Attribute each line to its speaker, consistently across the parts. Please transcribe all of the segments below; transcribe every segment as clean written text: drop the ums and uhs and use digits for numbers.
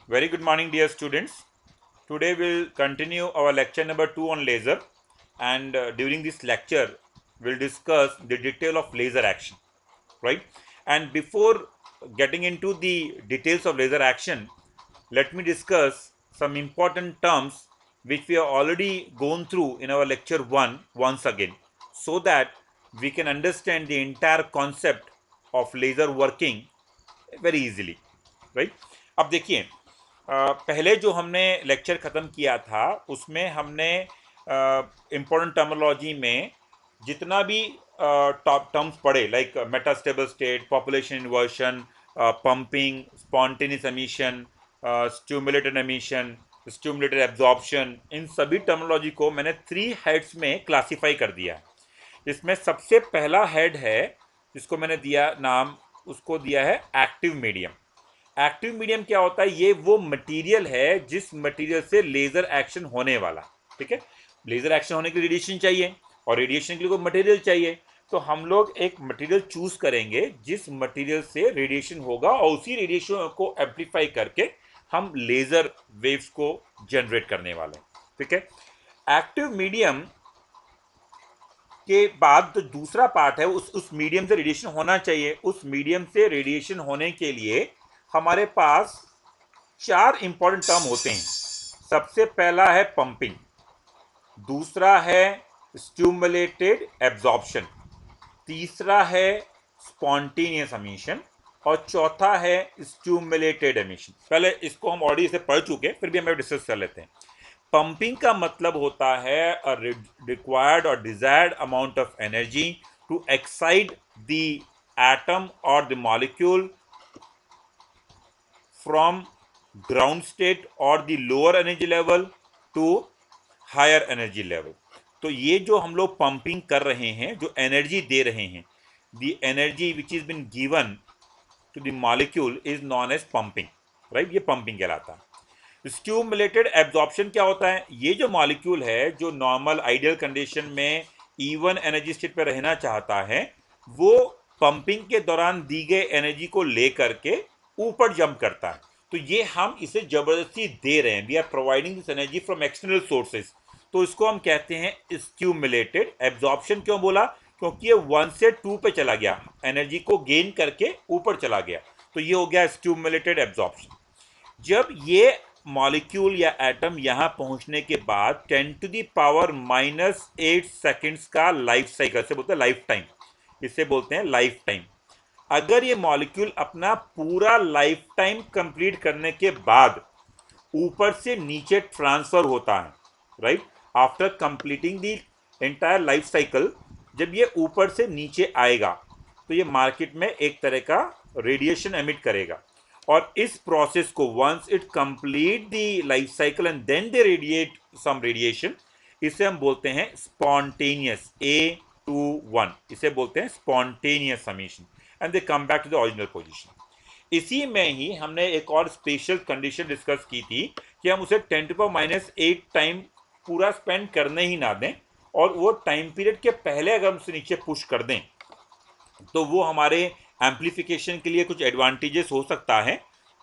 Speaker 1: Very good morning, dear students. Today we'll continue our lecture number 2 on laser, and during this lecture we'll discuss the detail of laser action, right? And before getting into the details of laser action, let me discuss some important terms which we have already gone through in our lecture 1 once again, so that we can understand the entire concept of laser working very easily, right? अब देखिए, पहले जो हमने lecture ख़त्म किया था उसमें हमने इम्पोर्टेंट टर्मिनोलॉजी में जितना भी टॉप टर्म्स पढ़े, like metastable state, population inversion, pumping, spontaneous emission, stimulated emission, stimulated absorption, इन सभी टर्मिनोलॉजी को मैंने 3 हेड्स में क्लासिफाई कर दिया है। इसमें सबसे पहला हेड है जिसको मैंने दिया नाम, उसको दिया है एक्टिव मीडियम। एक्टिव मीडियम क्या होता है? ये वो मटेरियल है जिस मटेरियल से लेजर एक्शन होने वाला, ठीक है। लेजर एक्शन होने के लिए रेडिएशन चाहिए और रेडिएशन के लिए कोई मटेरियल चाहिए, तो हम लोग एक मटेरियल चूज करेंगे जिस मटेरियल से रेडिएशन होगा और उसी रेडिएशन को एम्पलीफाई करके हम लेजर वेव्स को जनरेट करने वाले हैं, ठीक है। एक्टिव मीडियम के बाद तो दूसरा पार्ट है, उस मीडियम से रेडिएशन होना चाहिए। उस मीडियम से रेडिएशन होने के लिए हमारे पास 4 इंपॉर्टेंट टर्म होते हैं। सबसे पहला है पंपिंग, दूसरा है स्ट्यूमुलेटेड एब्जॉर्प्शन, तीसरा है स्पॉन्टेनियस एमिशन और चौथा है स्ट्यूमुलेटेड एमिशन। पहले इसको हम ऑलरेडी से पढ़ चुके, फिर भी हम डिस्कस कर लेते हैं। पंपिंग का मतलब होता है अ रिक्वायर्ड और desired amount of energy to excite the atom और the molecule from ground state और the lower energy level to higher energy level. तो ये जो हम लोग पंपिंग कर रहे हैं, जो एनर्जी दे रहे हैं, the energy which is being given to the molecule is known as pumping, right. ये पंपिंग कहलाता है। स्ट्यूमुलेटेड एब्जॉर्प्शन क्या होता है? ये जो मॉलिक्यूल है जो नॉर्मल आइडियल कंडीशन में इवन एनर्जी स्टेट पर रहना चाहता है, वो पंपिंग के दौरान दी गई एनर्जी को लेकर के ऊपर जंप करता है। तो ये हम इसे जबरदस्ती दे रहे हैं, we are providing this energy from external sources, तो इसको हम कहते हैं स्ट्यूमुलेटेड एब्जॉर्प्शन। क्यों बोला? क्योंकि ये 1 से 2 पे चला गया, एनर्जी को गेन करके ऊपर चला गया, तो ये हो गया स्ट्यूमुलेटेड एब्जॉर्प्शन। जब ये मॉलिक्यूल या एटम यहां पहुंचने के बाद 10 टू द पावर -8 सेकेंड्स का लाइफ साइकिल, से बोलते हैं लाइफ टाइम, इसे बोलते हैं लाइफ टाइम। अगर ये मॉलिक्यूल अपना पूरा लाइफ टाइम कंप्लीट करने के बाद ऊपर से नीचे ट्रांसफर होता है, right, after completing the entire life cycle, जब ये ऊपर से नीचे आएगा तो ये मार्केट में एक तरह का रेडिएशन एमिट करेगा, और इस प्रोसेस को once it complete the life cycle and then they radiate some radiation, इसे हम बोलते हैं स्पॉन्टेनियस, A21, इसे बोलते हैं spontaneous emission, and they come back to the original position. इसी में ही हमने एक और स्पेशल कंडीशन डिस्कस की थी कि हम उसे 10 टू पावर -8 टाइम पूरा स्पेंड करने ही ना दें, और वो टाइम पीरियड के पहले अगर हम उसे नीचे पुश कर दें तो वो हमारे एम्पलीफिकेशन के लिए कुछ एडवांटेजेस हो सकता है।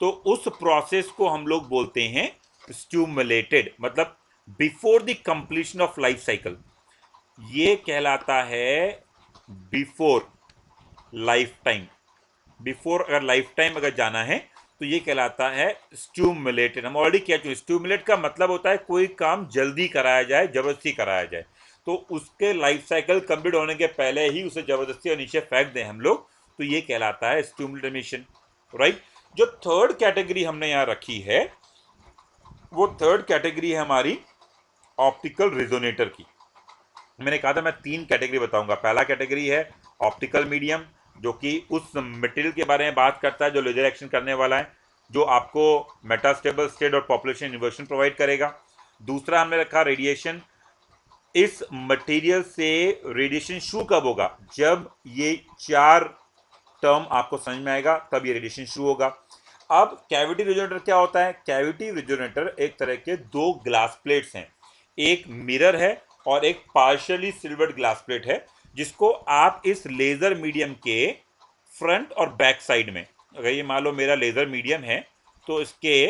Speaker 1: तो उस प्रोसेस को हम लोग बोलते हैं स्ट्यूमुलेटेड, मतलब before the completion of life cycle, ये कहलाता है बिफोर लाइफ टाइम। बिफोर अगर लाइफ टाइम अगर जाना है तो ये कहलाता है स्ट्यूमुलेटेड। हम ऑलरेडी कह चुके, स्ट्यूमुलेट का मतलब होता है कोई काम जल्दी कराया जाए, जबरदस्ती कराया जाए, तो उसके लाइफ साइकिल कंप्लीट होने के पहले ही उसे जबरदस्ती और नीचे फेंक दें हम लोग, तो ये कहलाता है स्ट्यूमुलेटेड एमिशन, राइट। जो थर्ड कैटेगरी हमने यहां रखी है, वो थर्ड कैटेगरी है हमारी ऑप्टिकल रेजोनेटर की। मैंने कहा था मैं 3 कैटेगरी बताऊंगा। पहला कैटेगरी है ऑप्टिकल मीडियम, जो कि उस मटेरियल के बारे में बात करता है जो लेजर एक्शन करने वाला है, जो आपको मेटास्टेबल स्टेट और पॉपुलेशन इन्वर्शन प्रोवाइड करेगा। दूसरा हमने रखा रेडिएशन। इस मटेरियल से रेडिएशन शुरू कब होगा? जब ये 4 टर्म आपको समझ में आएगा तब ये रेडिएशन शुरू होगा। अब कैविटी रेजोनेटर क्या होता है? कैविटी रेजोनेटर एक तरह के 2 ग्लास प्लेट्स हैं, एक मिरर है और एक पार्शियली सिल्वर्ड ग्लास प्लेट है, जिसको आप इस लेजर मीडियम के फ्रंट और बैक साइड में, अगर ये मान लो मेरा लेजर मीडियम है तो इसके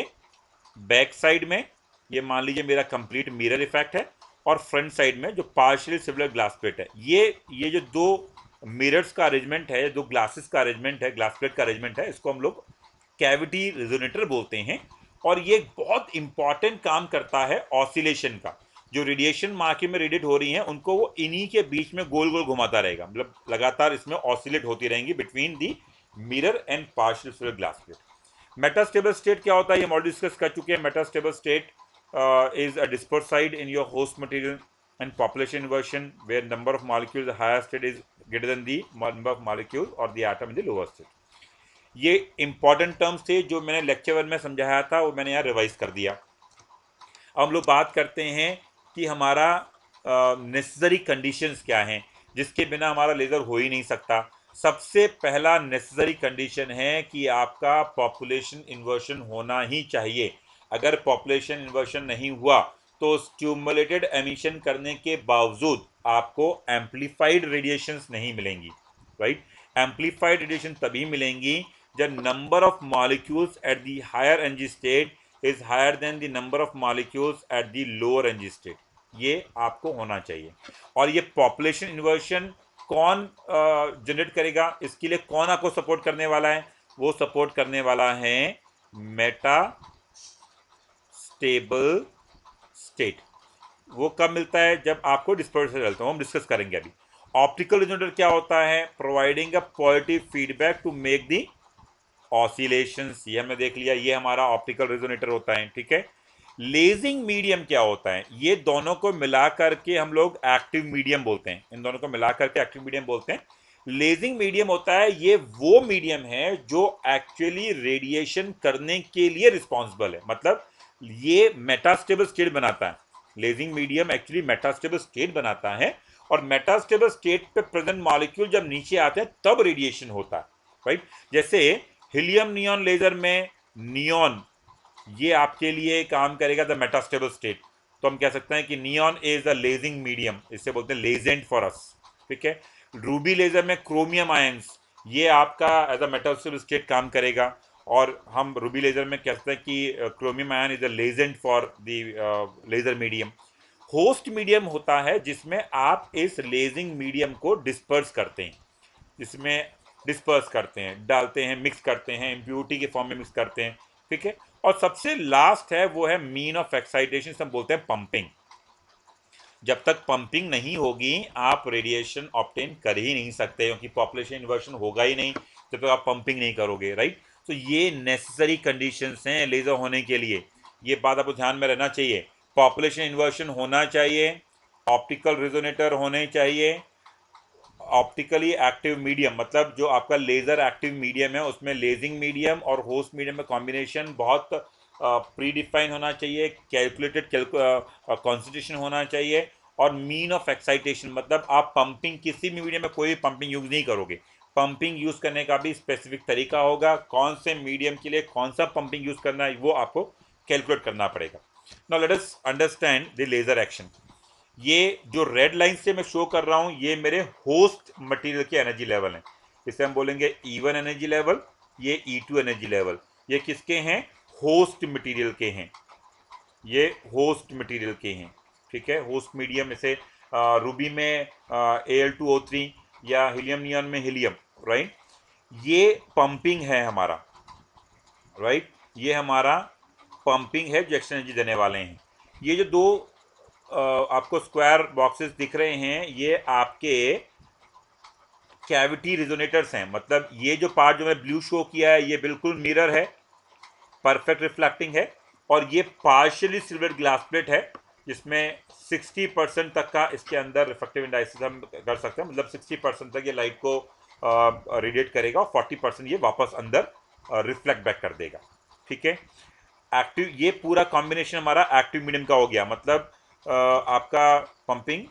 Speaker 1: बैक साइड में ये मान लीजिए मेरा कंप्लीट मिरर इफेक्ट है, और फ्रंट साइड में जो पार्शियली सिमिलर ग्लास प्लेट है, ये जो दो मिरर्स का अरेंजमेंट है, दो ग्लासेस का अरेंजमेंट है, ग्लास प्लेट का अरेंजमेंट है, इसको हम लोग कैविटी रेजोनेटर बोलते हैं। और ये बहुत इंपॉर्टेंट काम करता है ऑसिलेशन का। जो रेडिएशन मार्केट में रेडिएट हो रही हैं उनको वो इन्हीं के बीच में गोल गोल घुमाता रहेगा, मतलब लगातार इसमें ऑसिलेट होती रहेंगी between the mirror and partial glass plate. Metastable state क्या होता है, ये हम ऑलरेडी डिस्कस कर चुके हैं। Metastable state is a dispersed in your host material and population inversion where number of molecules the higher state is greater than the number of molecules or the atom in the lower state. ये important terms थे जो मैंने lecture 1 में समझाया था, वो मैंने यहाँ रिवाइज कर दिया। अब हम लोग बात करते हैं कि हमारा नेसेसरी कंडीशंस क्या हैं जिसके बिना हमारा लेज़र हो ही नहीं सकता। सबसे पहला नेसेसरी कंडीशन है कि आपका पॉपुलेशन इन्वर्शन होना ही चाहिए। अगर पॉपुलेशन इन्वर्शन नहीं हुआ तो स्ट्यूमुलेटेड एमिशन करने के बावजूद आपको एम्पलीफाइड रेडिएशंस नहीं मिलेंगी, राइट। एम्पलीफाइड रेडिएशन तभी मिलेंगी जब number of molecules at the higher energy state is higher than the number of molecules at the lower energy state. ये आपको होना चाहिए। और ये पॉपुलेशन इन्वर्शन कौन जनरेट करेगा, इसके लिए कौन आपको सपोर्ट करने वाला है? वो सपोर्ट करने वाला है मेटा स्टेबल स्टेट। वो कब मिलता है? जब आपको डिस्पर्सल मिलता है, हम डिस्कस करेंगे अभी। ऑप्टिकल रेजोनेटर क्या होता है? Providing a positive feedback to make the oscillations. ये हमने देख लिया, ये हमारा ऑप्टिकल रेजोनेटर होता है, ठीक है। लेजिंग मीडियम क्या होता है? ये दोनों को मिला करके हम लोग एक्टिव मीडियम बोलते हैं। इन दोनों को मिला करके एक्टिव मीडियम बोलते हैं। लेजिंग मीडियम होता है, ये वो मीडियम है जो एक्चुअली रेडिएशन करने के लिए रिस्पॉन्सिबल है, मतलब ये मेटास्टेबल स्टेट बनाता है। Lazing medium actually metastable state बनाता है, और मेटास्टेबल स्टेट पे प्रेजेंट मॉलिक्यूल जब नीचे आते हैं तब रेडिएशन होता है, राइट। जैसे हीलियम नियॉन लेजर में नियॉन ये आपके लिए काम करेगा द मेटास्टेबल स्टेट, तो हम कह सकते हैं कि neon is a lazing medium, इससे बोलते हैं लेजेंट फॉर अस, ठीक है। रूबी लेजर में क्रोमियम आयंस ये आपका एज अ मेटास्टेबल स्टेट काम करेगा, और हम रूबी लेजर में कहते हैं कि chromium ion is a legend for the laser medium. Host medium होता है जिसमें आप इस लेजिंग मीडियम को डिस्पर्स करते हैं, जिसमें डिस्पर्स करते हैं, डालते हैं, मिक्स करते हैं, इम्प्यूरिटी के फॉर्म में मिक्स करते हैं, ठीक है। और सबसे लास्ट है वो है मीन ऑफ एक्साइटेशन, हम बोलते हैं पंपिंग। जब तक पंपिंग नहीं होगी आप रेडिएशन ऑब्टेन कर ही नहीं सकते, क्योंकि पॉपुलेशन इन्वर्शन होगा ही नहीं जब तक आप पंपिंग नहीं करोगे, राइट। तो ये नेसेसरी कंडीशंस हैं लेजर होने के लिए, ये बात आपको ध्यान में रहना चाहिए। पॉपुलेशन इन्वर्शन होना चाहिए, ऑप्टिकल रेजोनेटर होने चाहिए, ऑप्टिकली एक्टिव मीडियम मतलब जो आपका लेज़र एक्टिव मीडियम है उसमें लेजिंग मीडियम और होस्ट मीडियम में कॉम्बिनेशन बहुत प्री डिफाइन होना चाहिए, कैलकुलेटेड कॉन्सेंट्रेशन होना चाहिए, और मीन ऑफ एक्साइटेशन मतलब आप पंपिंग किसी भी मीडियम में कोई भी पंपिंग यूज़ नहीं करोगे। पंपिंग यूज़ करने का भी स्पेसिफिक तरीका होगा, कौन से मीडियम के लिए कौन सा पंपिंग यूज़ करना है वो आपको कैलकुलेट करना पड़ेगा। Now let us understand the laser action. ये जो रेड लाइन से मैं शो कर रहा हूं ये मेरे होस्ट मटेरियल के एनर्जी लेवल हैं, इसे हम बोलेंगे E1 एनर्जी लेवल, ये E2 एनर्जी लेवल। ये किसके हैं? होस्ट मटेरियल के हैं, ये होस्ट मटेरियल के हैं, ठीक है। होस्ट मीडियम इसे रूबी में Al2O3 या हीलियम नियॉन में हीलियम, राइट। ये पंपिंग है हमारा, राइट, ये हमारा पंपिंग है जो एक्स्ट्रा एनर्जी देने वाले हैं। ये जो दो आपको स्क्वायर बॉक्सेस दिख रहे हैं ये आपके कैविटी रिजोनेटर्स हैं, मतलब ये जो पार्ट जो मैं ब्लू शो किया है ये बिल्कुल मिरर है, परफेक्ट रिफ्लेक्टिंग है, और ये पार्शियली सिल्वर्ड ग्लास प्लेट है जिसमें 60% तक का इसके अंदर रिफ्लेक्टिव इंडाइसिस हम कर सकते हैं, मतलब 60% तक ये लाइट को रेडिएट करेगा और 40% ये वापस अंदर रिफ्लेक्ट बैक कर देगा, ठीक है। एक्टिव ये पूरा कॉम्बिनेशन हमारा एक्टिव मीडियम का हो गया, मतलब आपका pumping,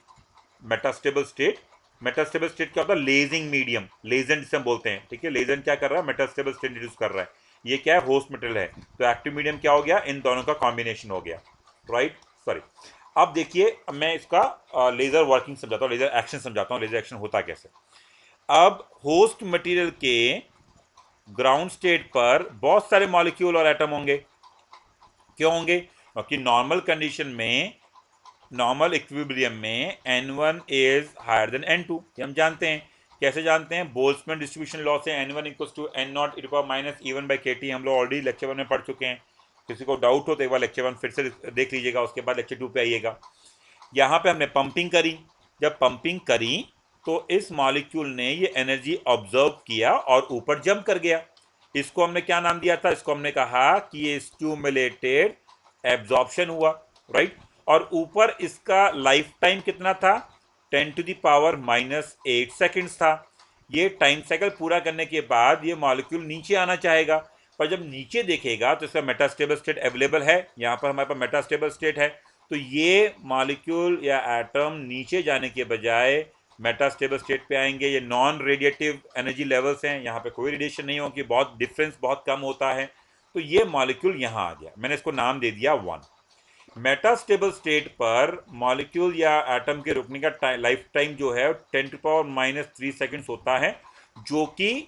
Speaker 1: metastable state. Metastable state क्या होता है? लेजिंग मीडियम, लेजेंट जिसे हम बोलते हैं, ठीक है। लेजेंट क्या कर रहा है? मेटास्टेबल स्टेट इंट्रोड्यूस कर रहा है। ये क्या है? होस्ट मटेरियल है। तो एक्टिव मीडियम क्या हो गया? इन दोनों का कॉम्बिनेशन हो गया, राइट, सॉरी। अब देखिए मैं इसका लेजर वर्किंग समझाता हूँ, लेजर एक्शन समझाता हूँ, लेजर एक्शन होता कैसे। अब होस्ट मटेरियल के ग्राउंड स्टेट पर बहुत सारे मॉलिक्यूल और एटम होंगे, क्यों होंगे? क्योंकि नॉर्मल कंडीशन में, नॉर्मल इक्विलिब्रियम में N1 is higher then N2, ये हम जानते हैं। कैसे जानते हैं? बोल्ट्जमैन डिस्ट्रीब्यूशन लॉ से N1 equals to N0 e minus E1/kT हम लोग ऑलरेडी लेक्चर 1 में पढ़ चुके हैं। किसी को डाउट हो तो एक बार लेक्चर 1 फिर से देख लीजिएगा, उसके बाद लेक्चर 2 पे आइएगा। यहाँ पे हमने पंपिंग करी, जब पंपिंग करी तो इस मॉलिक्यूल ने ये एनर्जी ऑब्जर्व किया और ऊपर जंप कर गया। इसको हमने क्या नाम दिया था? इसको हमने कहा कि ये स्टिमुलेटेड एब्जॉर्प्शन हुआ, राइट। और ऊपर इसका लाइफ टाइम कितना था? 10⁻⁻8 सेकेंड्स था। ये टाइम साइकिल पूरा करने के बाद ये मॉलिक्यूल नीचे आना चाहेगा, पर जब नीचे देखेगा तो इसका मेटास्टेबल स्टेट अवेलेबल है। यहाँ पर हमारे पास मेटास्टेबल स्टेट है, तो ये मॉलिक्यूल या एटम नीचे जाने के बजाय मेटास्टेबल स्टेट पे आएंगे। ये नॉन रेडिएटिव एनर्जी लेवल्स हैं, यहाँ पे कोई रेडिएशन नहीं होगी, बहुत डिफरेंस बहुत कम होता है। तो ये मॉलिक्यूल यहाँ आ गया, मैंने इसको नाम दे दिया 1। मेटास्टेबल स्टेट पर मॉलिक्यूल या एटम के रुकने का लाइफ टाइम जो है 10⁻³ सेकेंड्स होता है, जो कि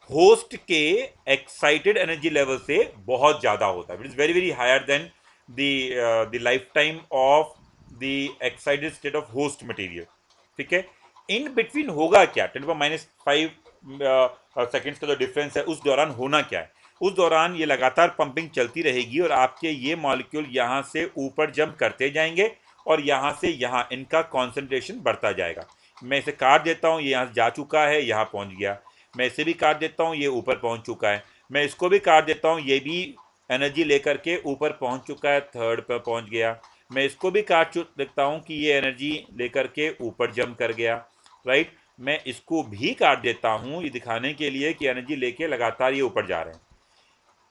Speaker 1: होस्ट के एक्साइटेड एनर्जी लेवल से बहुत ज़्यादा होता है। It is very very higher than the life time of the excited state of host material, ठीक है। इन बिटवीन होगा क्या? 10⁻5 सेकेंड्स का जो डिफरेंस है, उस दौरान होना क्या है? उस दौरान ये लगातार पंपिंग चलती रहेगी और आपके ये मॉलिक्यूल यहाँ से ऊपर जंप करते जाएंगे और यहाँ से यहाँ इनका कॉन्सेंट्रेशन बढ़ता जाएगा। मैं इसे काट देता हूँ, ये यहाँ जा चुका है, यहाँ पहुँच गया। मैं इसे भी काट देता हूँ, ये ऊपर पहुँच चुका है। मैं इसको भी काट देता हूँ, ये भी एनर्जी लेकर के ऊपर पहुँच चुका है, 3rd पर पहुँच गया। मैं इसको भी काट देता हूँ कि ये एनर्जी लेकर के ऊपर जंप कर गया, राइट। मैं इसको भी काट देता हूँ ये दिखाने के लिए कि एनर्जी लेके लगातार ये ऊपर जा रहे हैं।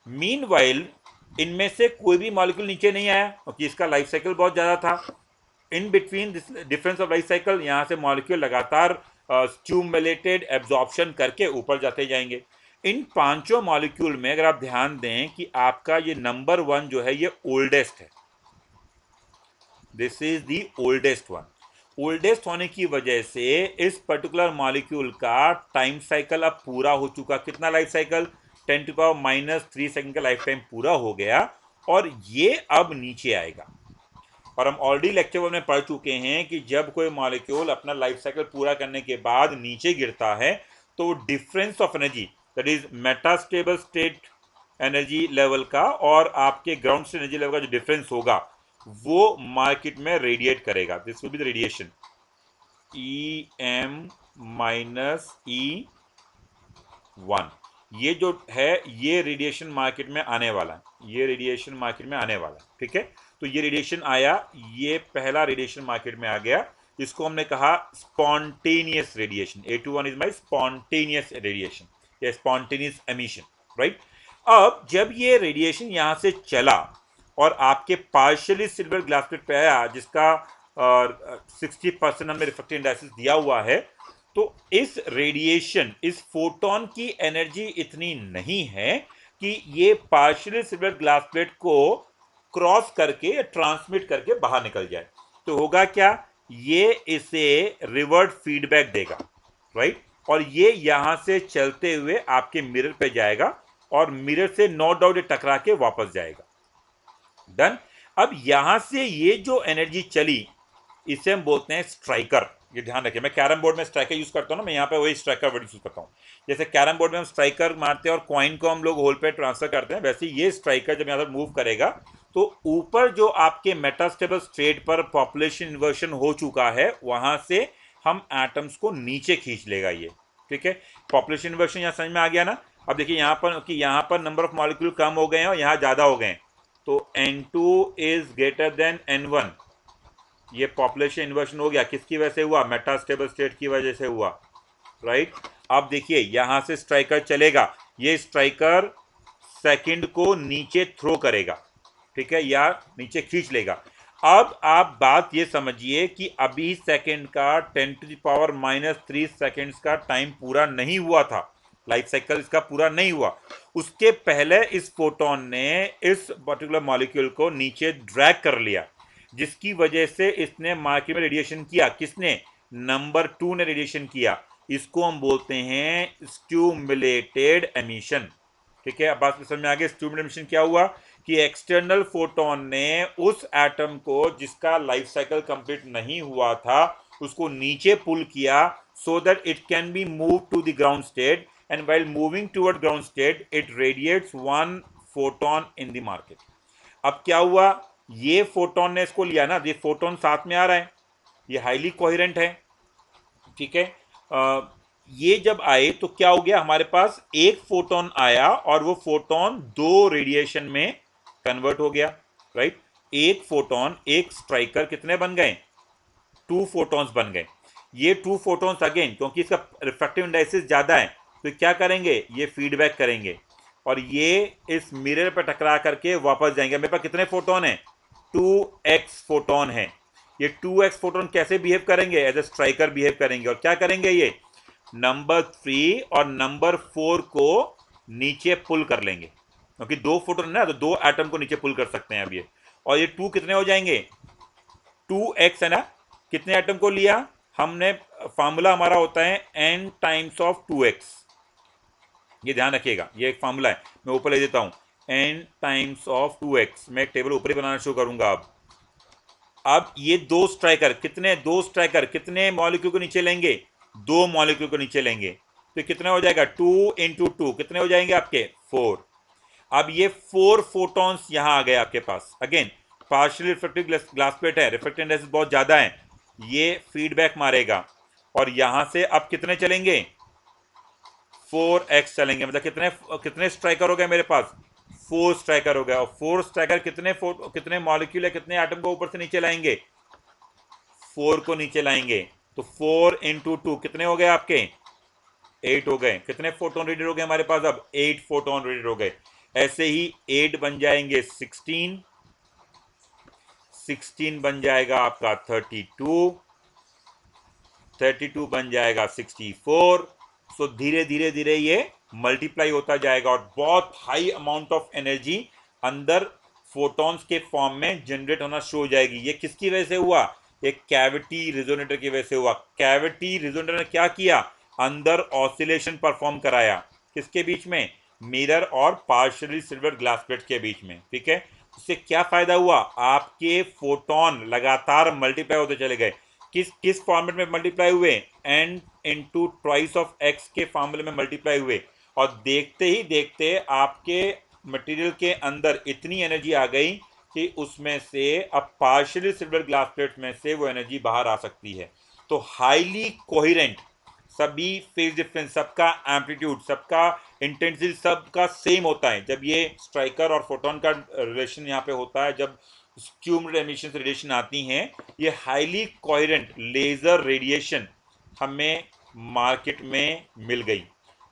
Speaker 1: मीनवाइल इनमें से कोई भी मॉलिक्यूल नीचे नहीं आया क्योंकि इसका लाइफ साइकिल बहुत ज़्यादा था। In between this difference of life cycle, यहाँ से मॉलिक्यूल लगातार स्टिमुलेटेड एब्जॉर्प्शन करके ऊपर जाते जाएंगे। इन पांचों मॉलिक्यूल में अगर आप ध्यान दें कि आपका ये नंबर 1 जो है ये ओल्डेस्ट है, this is the oldest one. Oldest होने की वजह से इस पर्टिकुलर मॉलिक्यूल का टाइम साइकिल अब पूरा हो चुका। कितना लाइफ साइकिल? 10⁻³ सेकंड का लाइफ टाइम पूरा हो गया और ये अब नीचे आएगा। और हम ऑलरेडी लेक्चर 1 में पढ़ चुके हैं कि जब कोई मॉलिक्यूल अपना लाइफ साइकिल पूरा करने के बाद नीचे गिरता है तो difference of energy, that is metastable state energy level का और आपके ग्राउंड स्टेट एनर्जी लेवल का जो डिफरेंस होगा वो मार्केट में रेडिएट करेगा। This will be the radiation EM-E1। ये जो है ये रेडिएशन मार्केट में आने वाला है, ये रेडिएशन मार्केट में आने वाला है, ठीक है। तो ये रेडिएशन आया, ये पहला रेडिएशन मार्केट में आ गया, इसको हमने कहा spontaneous radiation. A21 is my spontaneous radiation या स्पॉन्टेनियस एमिशन, राइट। अब जब ये रेडिएशन यहाँ से चला और आपके पार्शियली सिल्वर ग्लास प्लेट पे आया जिसका 60% हमने रिफ्रैक्टिव इंडाइसिस दिया हुआ है, तो इस रेडिएशन, इस फोटोन की एनर्जी इतनी नहीं है कि ये पार्शियली सिल्वर ग्लास प्लेट को क्रॉस करके या ट्रांसमिट करके बाहर निकल जाए। तो होगा क्या? ये इसे रिवर्ट फीडबैक देगा, राइट। और ये यहां से चलते हुए आपके मिरर पे जाएगा और मिरर से नो डाउट ये टकरा के वापस जाएगा। डन। अब यहां से ये जो एनर्जी चली इसे हम बोलते हैं स्ट्राइकर। ये ध्यान रखिए, मैं कैरम बोर्ड में स्ट्राइकर यूज करता हूँ ना, मैं यहाँ पे वही स्ट्राइकर वर्ड यूज करता हूँ। जैसे कैरम बोर्ड में हम स्ट्राइकर मारते हैं और कॉइन को हम लोग होल पे ट्रांसफर करते हैं, वैसे ये स्ट्राइकर जब यहाँ पर मूव करेगा तो ऊपर जो आपके मेटास्टेबल स्टेट पर पॉपुलेशन इन्वर्शन हो चुका है वहां से हम एटम्स को नीचे खींच लेगा ये, ठीक है। पॉपुलेशन इन्वर्शन यहाँ समझ में आ गया ना। अब देखिए यहाँ पर कि यहाँ पर नंबर ऑफ मॉलिक्यूल कम हो गए हैं और यहाँ ज़्यादा हो गए हैं, तो N2 is greater than N1। ये पॉपुलेशन इन्वर्शन हो गया, किसकी वजह से हुआ? मेटास्टेबल स्टेट की वजह से हुआ, राइट। अब देखिए यहां से स्ट्राइकर चलेगा, ये स्ट्राइकर सेकंड को नीचे थ्रो करेगा, ठीक है, या नीचे खींच लेगा। अब आप बात ये समझिए कि अभी सेकंड का 10⁻³ सेकंड्स का टाइम पूरा नहीं हुआ था, लाइफ साइकिल इसका पूरा नहीं हुआ। उसके पहले इस फोटोन ने इस पर्टिकुलर मॉलिक्यूल को नीचे ड्रैग कर लिया, जिसकी वजह से इसने मार्केट में रेडिएशन किया। किसने? नंबर 2 ने रेडिएशन किया। इसको हम बोलते हैं स्टिमुलेटेड एमिशन, ठीक है। अब बात समझ में आ गई। स्टिमुलेटेड एमिशन क्या हुआ कि एक्सटर्नल फोटोन ने उस एटम को जिसका लाइफ साइकिल कंप्लीट नहीं हुआ था उसको नीचे पुल किया, so that it can be move to the ground state, and while moving toward ground state it radiates one photon in the market. अब क्या हुआ, ये फोटोन ने इसको लिया ना, ये फोटोन साथ में आ रहा है, ये हाईली कोहेरेंट है, ठीक है। ये जब आए तो क्या हो गया, हमारे पास एक फोटोन आया और वो फोटोन दो रेडिएशन में कन्वर्ट हो गया, राइट। एक फोटोन, एक स्ट्राइकर कितने बन गए, टू फोटॉन्स बन गए। ये टू फोटॉन्स अगेन क्योंकि इसका रिफ्रैक्टिव इंडाइसिस ज्यादा है तो क्या करेंगे, ये फीडबैक करेंगे और ये इस मिरर पर टकरा करके वापस जाएंगे। मेरे पास कितने फोटोन है, 2x फोटोन है। ये 2x फोटोन कैसे बिहेव करेंगे, एज ए स्ट्राइकर बिहेव करेंगे और क्या करेंगे, ये नंबर 3 और नंबर 4 को नीचे पुल कर लेंगे क्योंकि दो फोटोन है ना, तो दो एटम को नीचे पुल कर सकते हैं अब ये। और ये 2 कितने हो जाएंगे, 2x है ना, कितने एटम को लिया हमने, फार्मूला हमारा होता है n टाइम्स ऑफ 2x, ये ध्यान रखिएगा, ये एक फार्मूला है, मैं ऊपर ले देता हूं, n टाइम्स ऑफ 2x। मैं एक टेबल ऊपर ही बनाना शुरू करूंगा। अब ये दो स्ट्राइकर कितने मॉलिक्यूल को नीचे लेंगे, दो मॉलिक्यूल को नीचे लेंगे, तो कितना हो जाएगा, 2 इंटू 2 कितने हो जाएंगे आपके, 4। अब ये 4 फोटॉन्स यहां आ गए आपके पास। Again partially reflective glass plate है, रिफ्लेक्टिव इंडेक्स बहुत ज्यादा है, ये फीडबैक मारेगा और यहां से अब कितने चलेंगे, 4x चलेंगे। मतलब कितने स्ट्राइकर हो गए मेरे पास, 4 स्ट्राइकर हो गए। और 4 स्ट्राइकर कितने मॉलिक्यूल है, कितने एटम को ऊपर से नीचे लाएंगे, 4 को नीचे लाएंगे। तो 4 इंटू 2 कितने हो गए आपके, 8 हो गए। कितने फोटोन रेडिएट हो गए हमारे पास, अब 8 फोटोन रेडिएट हो गए। ऐसे ही 8 बन जाएंगे 16 बन जाएगा आपका 32 बन जाएगा 64। सो धीरे धीरे धीरे ये मल्टीप्लाई होता जाएगा और बहुत हाई अमाउंट ऑफ एनर्जी अंदर फोटॉन्स के फॉर्म में जनरेट होना शुरू हो जाएगी। ये किसकी वजह से हुआ, एक कैविटी रिजोनेटर की वजह से हुआ। कैविटी रिजोनेटर ने क्या किया, अंदर ऑसिलेशन परफॉर्म कराया, किसके बीच में, मिरर और पार्शियली सिल्वर ग्लास प्लेट के बीच में, ठीक है। इससे क्या फायदा हुआ, आपके फोटोन लगातार मल्टीप्लाई होते चले गए। किस फॉर्मेट में मल्टीप्लाई हुए, n into twice of x के फॉर्मूले में मल्टीप्लाई हुए और देखते ही देखते आपके मटेरियल के अंदर इतनी एनर्जी आ गई कि उसमें से अब पार्शियली सिल्वर ग्लास प्लेट में से वो एनर्जी बाहर आ सकती है। तो हाईली कोहेरेंट, सभी फेज डिफरेंस, सबका एम्पलीट्यूड, सबका इंटेंसिटी सबका सेम होता है। जब ये स्ट्राइकर और फोटोन का रिलेशन यहाँ पे होता है, जब क्यूमुलेटेड एमिशन से रेडिएशन आती हैं, ये हाईली कोहेरेंट लेजर रेडिएशन हमें मार्केट में मिल गई।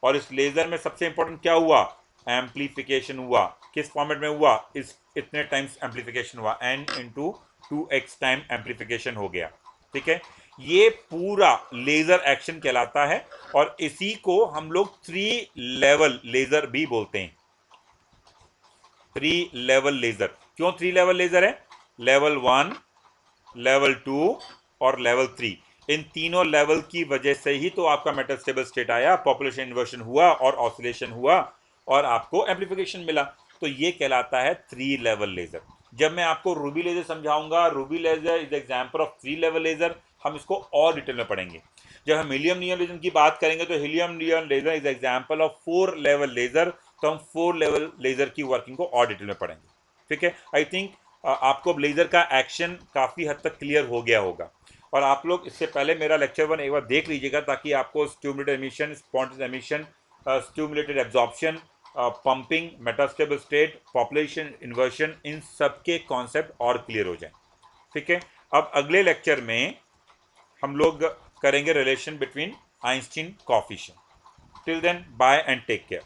Speaker 1: और इस लेजर में सबसे इंपॉर्टेंट क्या हुआ, एम्पलीफिकेशन हुआ। किस फॉर्मेट में हुआ, इस इतने टाइम्स एम्पलीफिकेशन हुआ, n into 2x time amplification हो गया, ठीक है। ये पूरा लेजर एक्शन कहलाता है और इसी को हम लोग 3 लेवल लेजर भी बोलते हैं। 3 लेवल लेजर, क्यों 3 लेवल लेजर है, लेवल 1, लेवल 2 और लेवल 3। इन तीनों लेवल की वजह से ही तो आपका मेटल स्टेबल स्टेट आया, पॉपुलेशन इन्वर्शन हुआ और ऑसिलेशन हुआ और आपको एम्पलीफिकेशन मिला। तो ये कहलाता है 3 लेवल लेजर। जब मैं आपको रूबी लेजर समझाऊंगा, ruby laser is example of 3 level laser, हम इसको और डिटेल में पढ़ेंगे। जब हम हीलियम नियॉन लेजर की बात करेंगे तो helium neon laser is example of 4 level laser, तो हम 4 लेवल लेजर की वर्किंग को और डिटेल में पढ़ेंगे, ठीक है। आई थिंक आपको अब लेजर का एक्शन काफ़ी हद तक क्लियर हो गया होगा। और आप लोग इससे पहले मेरा लेक्चर 1 एक बार देख लीजिएगा ताकि आपको stimulated emission, spontaneous emission, stimulated absorption, pumping, metastable state, population inversion, इन सब के कॉन्सेप्ट और क्लियर हो जाए, ठीक है। अब अगले लेक्चर में हम लोग करेंगे relation between Einstein coefficient. Till then bye and take care.